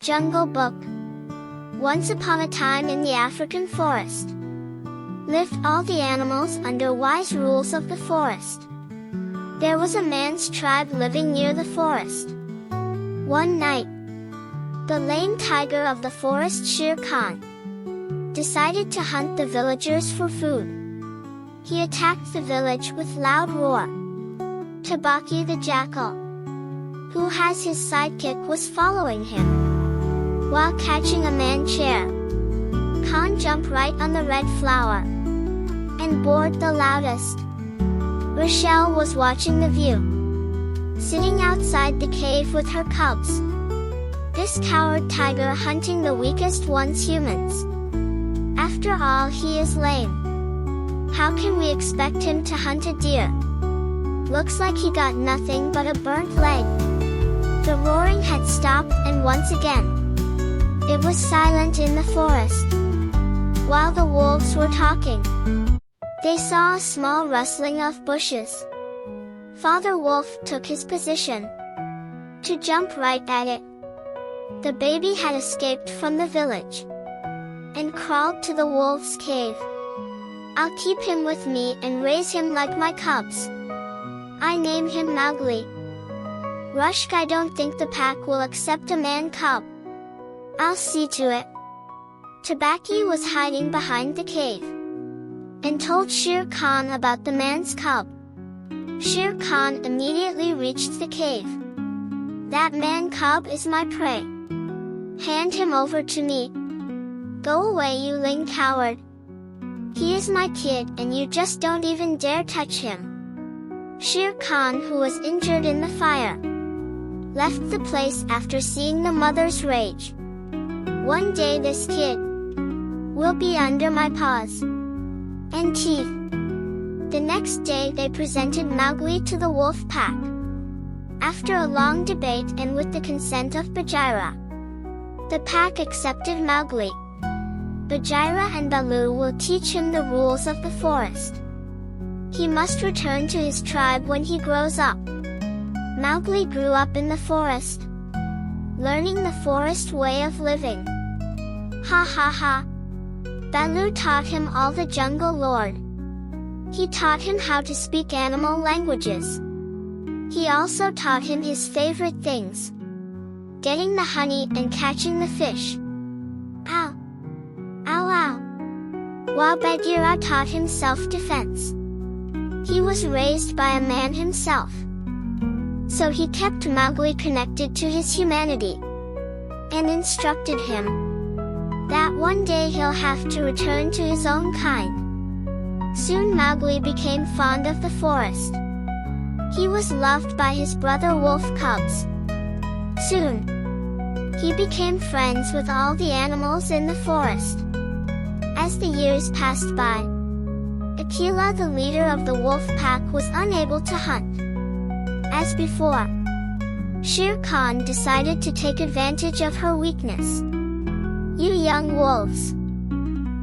Jungle Book. Once upon a time in the African forest, lived all the animals under wise rules of the forest. There was a man's tribe living near the forest. One night, the lame tiger of the forest, Shere Khan, decided to hunt the villagers for food. He attacked the village with loud roar. Tabaku the jackal, who has his sidekick, was following him. While catching a man, Shere Khan jumped right on the red flower and bored the loudest. Rachelle was watching the view, sitting outside the cave with her cubs. This coward tiger hunting the weakest ones, humans. After all, he is lame. How can we expect him to hunt a deer? Looks like he got nothing but a burnt leg. The roaring had stopped, and once again, it was silent in the forest. While the wolves were talking, they saw a small rustling of bushes. Father Wolf took his position to jump right at it. The baby had escaped from the village and crawled to the wolf's cave. I'll keep him with me and raise him like my cubs. I name him Mowgli. Rushk, I don't think the pack will accept a man cub. I'll see to it. Tabaku was hiding behind the cave and told Shere Khan about the man's cub. Shere Khan immediately reached the cave. That man cub is my prey. Hand him over to me. Go away, you lame coward. He is my kid and you just don't even dare touch him. Shere Khan, who was injured in the fire, left the place after seeing the mother's rage. One day this kid will be under my paws and teeth. The next day they presented Mowgli to the wolf pack. After a long debate and with the consent of Bagheera, the pack accepted Mowgli. Bagheera and Baloo will teach him the rules of the forest. He must return to his tribe when he grows up. Mowgli grew up in the forest, learning the forest way of living. Ha ha ha! Baloo taught him all the jungle lore. He taught him how to speak animal languages. He also taught him his favorite things: getting the honey and catching the fish. Ow! Ow ow! While Bagheera taught him self-defense. He was raised by a man himself, so he kept Mowgli connected to his humanity and instructed him that one day he'll have to return to his own kind. Soon Mowgli became fond of the forest. He was loved by his brother wolf cubs. Soon, he became friends with all the animals in the forest. As the years passed by, Akela, the leader of the wolf pack, was unable to hunt. As before, Shere Khan decided to take advantage of her weakness. You young wolves,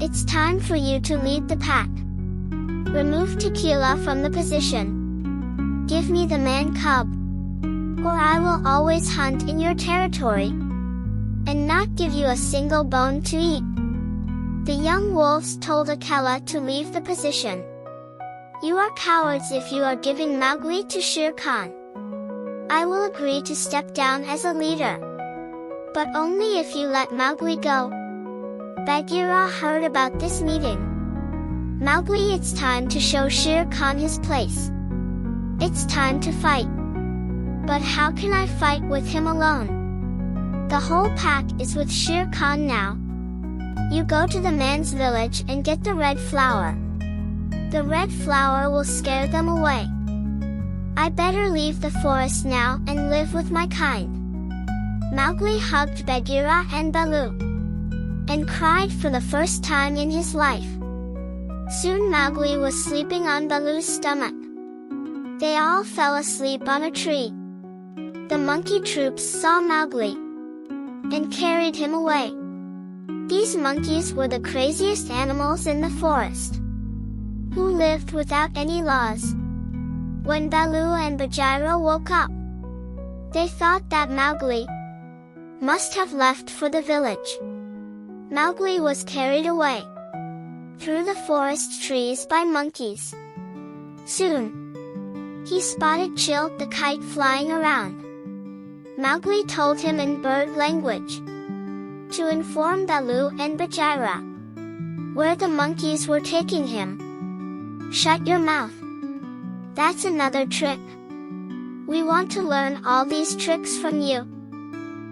it's time for you to lead the pack. Remove Akela from the position. Give me the man cub, or I will always hunt in your territory and not give you a single bone to eat. The young wolves told Akela to leave the position. You are cowards if you are giving Mowgli to Shere Khan. I will agree to step down as a leader, but only if you let Mowgli go. Bagheera heard about this meeting. Mowgli, it's time to show Shere Khan his place. It's time to fight. But how can I fight with him alone? The whole pack is with Shere Khan now. You go to the man's village and get the red flower. The red flower will scare them away. I better leave the forest now and live with my kind. Mowgli hugged Bagheera and Baloo and cried for the first time in his life. Soon Mowgli was sleeping on Baloo's stomach. They all fell asleep on a tree. The monkey troops saw Mowgli and carried him away. These monkeys were the craziest animals in the forest, who lived without any laws. When Baloo and Bagheera woke up, they thought that Mowgli must have left for the village. Mowgli was carried away through the forest trees by monkeys. Soon, he spotted Chill the kite flying around. Mowgli told him in bird language to inform Baloo and Bagheera where the monkeys were taking him. "Shut your mouth. That's another trick. We want to learn all these tricks from you.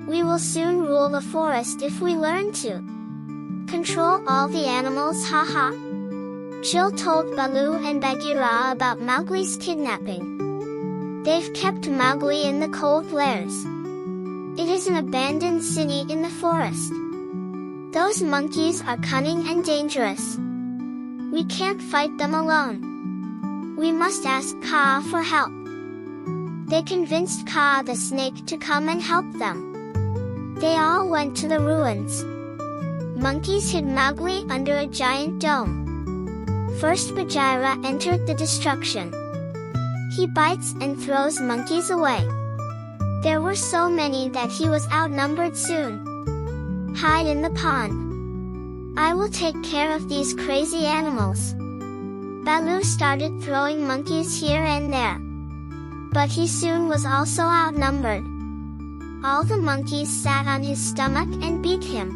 We will soon rule the forest if we learn to control all the animals, haha." Chill told Baloo and Bagheera about Mowgli's kidnapping. They've kept Mowgli in the cold lairs. It is an abandoned city in the forest. Those monkeys are cunning and dangerous. We can't fight them alone. We must ask Kaa for help. They convinced Kaa the snake to come and help them. They all went to the ruins. Monkeys hid Mowgli under a giant dome. First Bagheera entered the destruction. He bites and throws monkeys away. There were so many that he was outnumbered soon. "Hide in the pond. I will take care of these crazy animals." Baloo started throwing monkeys here and there. But he soon was also outnumbered. All the monkeys sat on his stomach and beat him.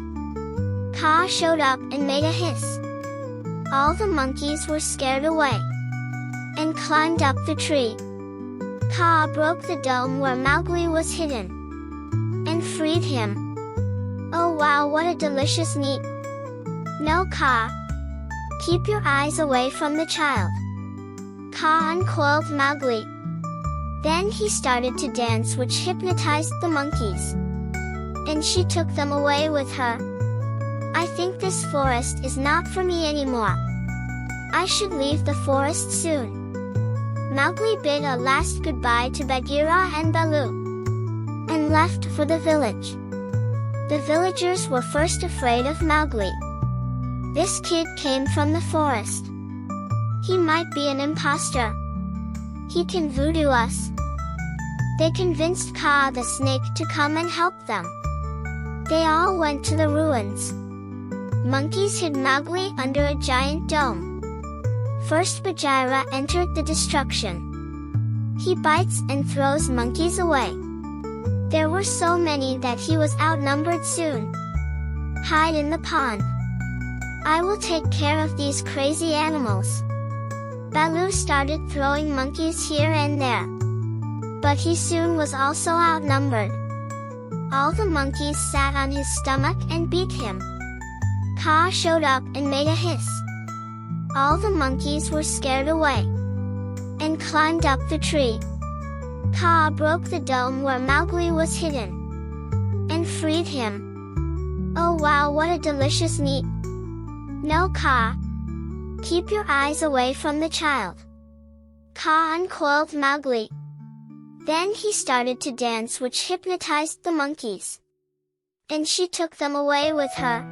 Kaa showed up and made a hiss. All the monkeys were scared away and climbed up the tree. Kaa broke the dome where Mowgli was hidden and freed him. "Oh wow, what a delicious meat!" "No, Kaa. Keep your eyes away from the child." Kaa uncoiled Mowgli. Then he started to dance, which hypnotized the monkeys. And she took them away with her. "I think this forest is not for me anymore. I should leave the forest soon." Mowgli bid a last goodbye to Bagheera and Baloo and left for the village. The villagers were first afraid of Mowgli. This kid came from the forest. He might be an imposter. He can voodoo us. They convinced Kaa the snake to come and help them. They all went to the ruins. Monkeys hid Mowgli under a giant dome. First Bagheera entered the destruction. He bites and throws monkeys away. There were so many that he was outnumbered soon. "Hide in the pond. I will take care of these crazy animals." Baloo started throwing monkeys here and there. But he soon was also outnumbered. All the monkeys sat on his stomach and beat him. Kaa showed up and made a hiss. All the monkeys were scared away and climbed up the tree. Kaa broke the dome where Mowgli was hidden and freed him. "Oh wow, what a delicious meat!" "No, Kaa. Keep your eyes away from the child." Kaa uncoiled Mowgli. Then he started to dance, which hypnotized the monkeys. And she took them away with her.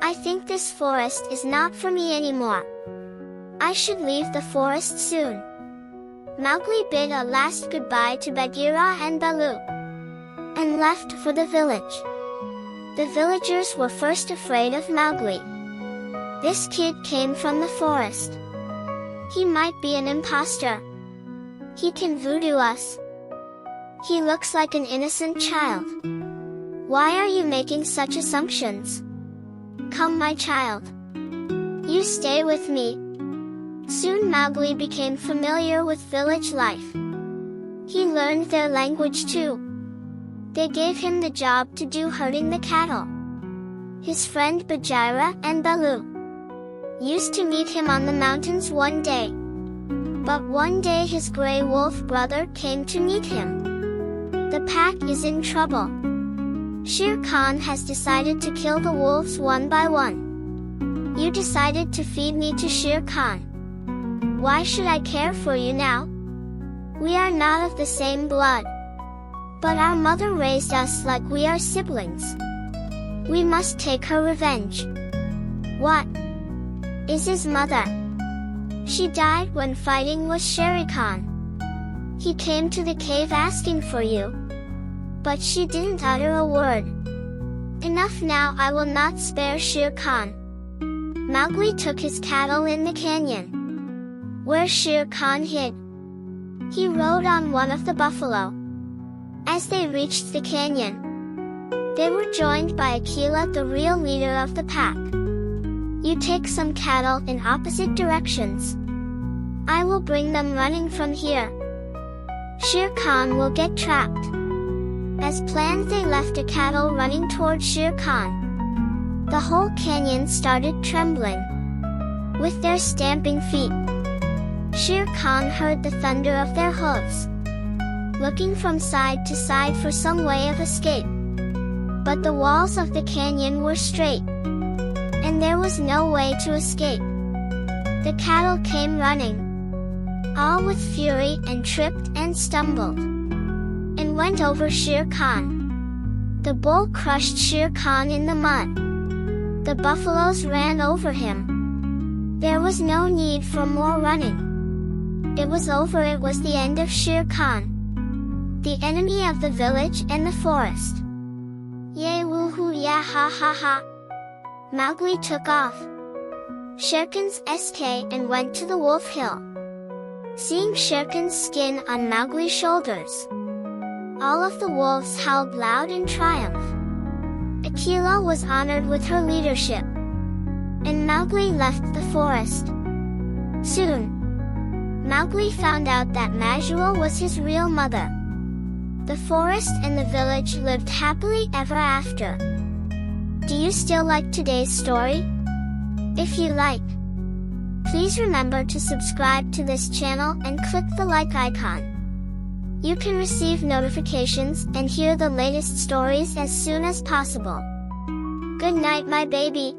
"I think this forest is not for me anymore. I should leave the forest soon." Mowgli bid a last goodbye to Bagheera and Baloo and left for the village. The villagers were first afraid of Mowgli. This kid came from the forest. He might be an imposter. He can voodoo us. He looks like an innocent child. Why are you making such assumptions? Come, my child. You stay with me. Soon Mowgli became familiar with village life. He learned their language too. They gave him the job to do herding the cattle. His friend Bagheera and Baloo used to meet him on the mountains one day. But one day his grey wolf brother came to meet him. The pack is in trouble. Shere Khan has decided to kill the wolves one by one. You decided to feed me to Shere Khan. Why should I care for you now? We are not of the same blood. But our mother raised us like we are siblings. We must take her revenge. What is his mother? She died when fighting with Shere Khan. He came to the cave asking for you. but she didn't utter a word. Enough now, I will not spare Shere Khan. Mowgli took his cattle in the canyon, where Shere Khan hid. He rode on one of the buffalo. As they reached the canyon, they were joined by Akela, the real leader of the pack. You take some cattle in opposite directions. I will bring them running from here. Shere Khan will get trapped. As planned, they left the cattle running toward Shere Khan. The whole canyon started trembling with their stamping feet. Shere Khan heard the thunder of their hooves, looking from side to side for some way of escape. But the walls of the canyon were straight, and there was no way to escape. The cattle came running, all with fury, and tripped and stumbled, and went over Shere Khan. The bull crushed Shere Khan in the mud. The buffaloes ran over him. There was no need for more running. It was over. It was the end of Shere Khan, the enemy of the village and the forest. Yay, woohoo, yeah, ha ha ha. Mowgli took off Shere Khan's SK and went to the Wolf Hill. Seeing Shere Khan's skin on Mowgli's shoulders, all of the wolves howled loud in triumph. Akela was honored with her leadership, and Mowgli left the forest. Soon, Mowgli found out that Majua was his real mother. The forest and the village lived happily ever after. Do you still like today's story? If you like, please remember to subscribe to this channel and click the like icon. You can receive notifications and hear the latest stories as soon as possible. Good night, my baby.